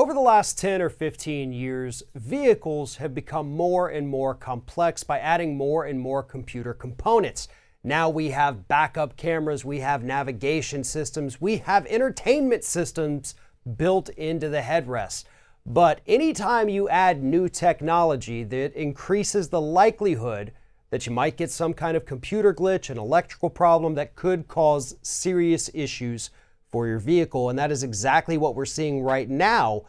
Over the last 10 or 15 years, vehicles have become more and more complex by adding more and more computer components. Now we have backup cameras, we have navigation systems, we have entertainment systems built into the headrest. But anytime you add new technology that increases the likelihood that you might get some kind of computer glitch, an electrical problem that could cause serious issues for your vehicle. And that is exactly what we're seeing right now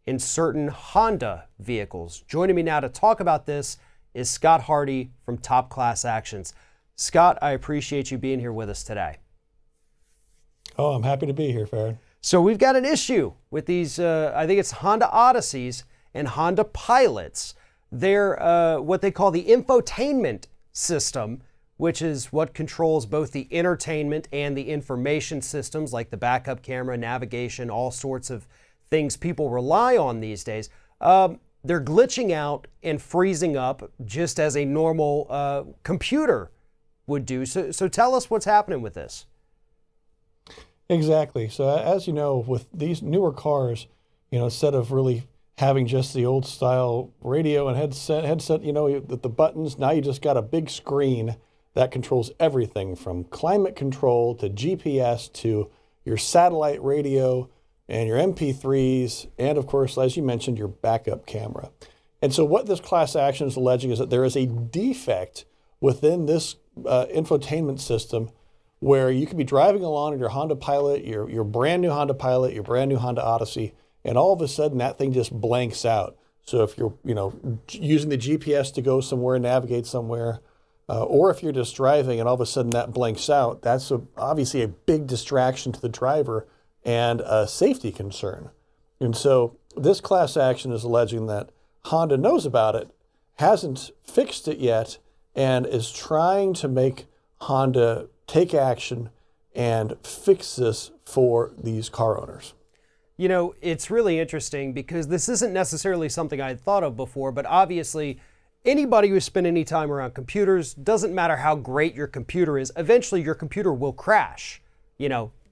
in certain Honda vehicles. Joining me now to talk about this is Scott Hardy from Top Class Actions. Scott, I appreciate you being here with us today. Oh, I'm happy to be here, Farron. So we've got an issue with these, I think it's Honda Odysseys and Honda Pilots. They're what they call the infotainment system, which is what controls both the entertainment and the information systems like the backup camera, navigation, all sorts of things people rely on these days. They're glitching out and freezing up just as a normal computer would do. So tell us what's happening with this. Exactly. So as you know, with these newer cars, instead of really having just the old style radio and headset, the buttons, now you just got a big screen that controls everything from climate control to GPS to your satellite radio and your MP3s, and of course, as you mentioned, your backup camera. And so what this class action is alleging is that there is a defect within this infotainment system where you could be driving along in your Honda Pilot, your brand new Honda Pilot, your brand new Honda Odyssey, and all of a sudden that thing just blanks out. So if you're using the GPS to go somewhere, navigate somewhere, or if you're just driving and all of a sudden that blanks out, that's obviously a big distraction to the driver and a safety concern. And so this class action is alleging that Honda knows about it, hasn't fixed it yet, and is trying to make Honda take action and fix this for these car owners. It's really interesting because this isn't necessarily something I had thought of before, but obviously anybody who's spent any time around computers, doesn't matter how great your computer is, eventually your computer will crash.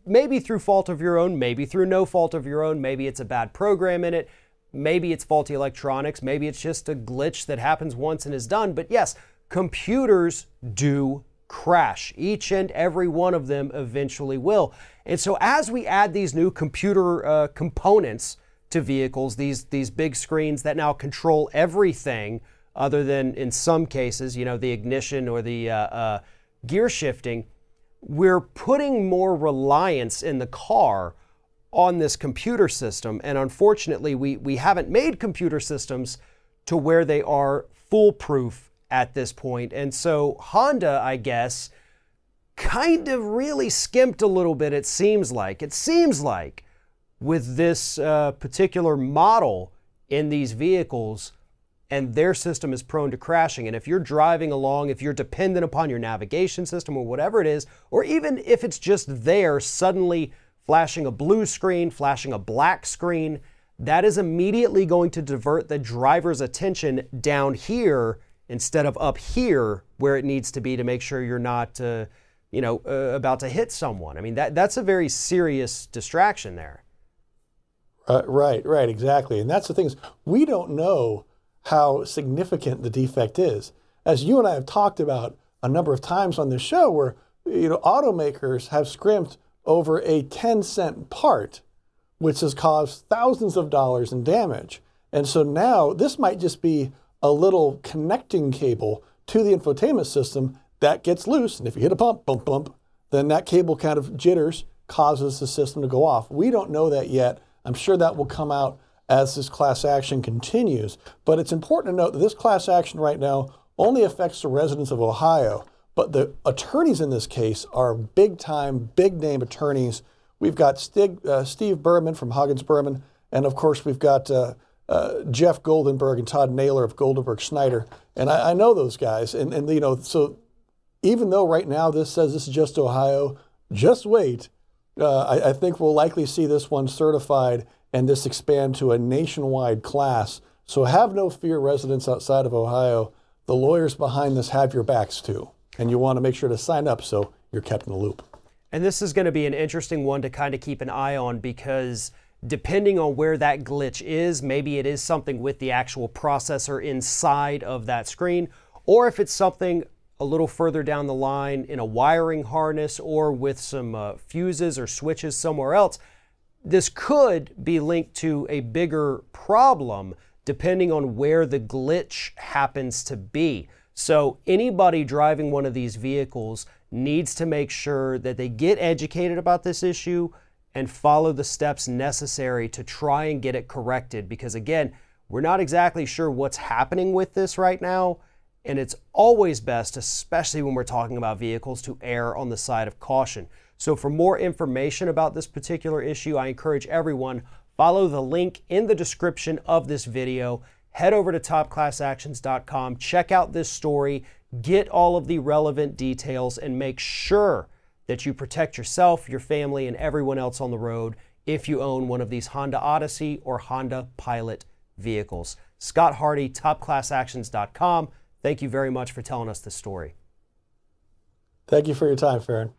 Maybe through fault of your own, maybe through no fault of your own, maybe it's a bad program in it, maybe it's faulty electronics, maybe it's just a glitch that happens once and is done. But yes, computers do crash. Each and every one of them eventually will. And so as we add these new computer components to vehicles, these big screens that now control everything other than in some cases, the ignition or the gear shifting, we're putting more reliance in the car on this computer system. And unfortunately, we haven't made computer systems to where they are foolproof at this point. And so Honda, I guess, kind of really skimped a little bit, it seems like. It seems like with this particular model in these vehicles, and their system is prone to crashing. And if you're driving along, if you're dependent upon your navigation system or whatever it is, or even if it's just there suddenly flashing a blue screen, flashing a black screen, that is immediately going to divert the driver's attention down here instead of up here where it needs to be to make sure you're not about to hit someone. I mean, that's a very serious distraction there. Right, exactly. And that's the thing is, we don't know how significant the defect is. As you and I have talked about a number of times on this show, where automakers have scrimped over a 10-cent part, which has caused thousands of dollars in damage. And so now this might just be a little connecting cable to the infotainment system that gets loose, and if you hit a bump, then that cable kind of jitters, causes the system to go off. We don't know that yet. I'm sure that will come out as this class action continues. But it's important to note that this class action right now only affects the residents of Ohio, but the attorneys in this case are big-time, big-name attorneys. We've got Steve Berman from Huggins Berman, and of course we've got Jeff Goldenberg and Todd Naylor of Goldenberg Schneider. And I know those guys, and so even though right now this says this is just Ohio, just wait. I think we'll likely see this one certified and this expand to a nationwide class. So have no fear, residents outside of Ohio. The lawyers behind this have your backs too. And you want to make sure to sign up so you're kept in the loop. And this is going to be an interesting one to kind of keep an eye on because depending on where that glitch is, maybe it is something with the actual processor inside of that screen, or if it's something a little further down the line in a wiring harness or with some fuses or switches somewhere else, this could be linked to a bigger problem depending on where the glitch happens to be. So anybody driving one of these vehicles needs to make sure that they get educated about this issue and follow the steps necessary to try and get it corrected. Because again, we're not exactly sure what's happening with this right now. And it's always best, especially when we're talking about vehicles, to err on the side of caution. So for more information about this particular issue, I encourage everyone, follow the link in the description of this video. Head over to topclassactions.com, check out this story, get all of the relevant details, and make sure that you protect yourself, your family, and everyone else on the road if you own one of these Honda Odyssey or Honda Pilot vehicles. Scott Hardy, topclassactions.com. Thank you very much for telling us this story. Thank you for your time, Farron.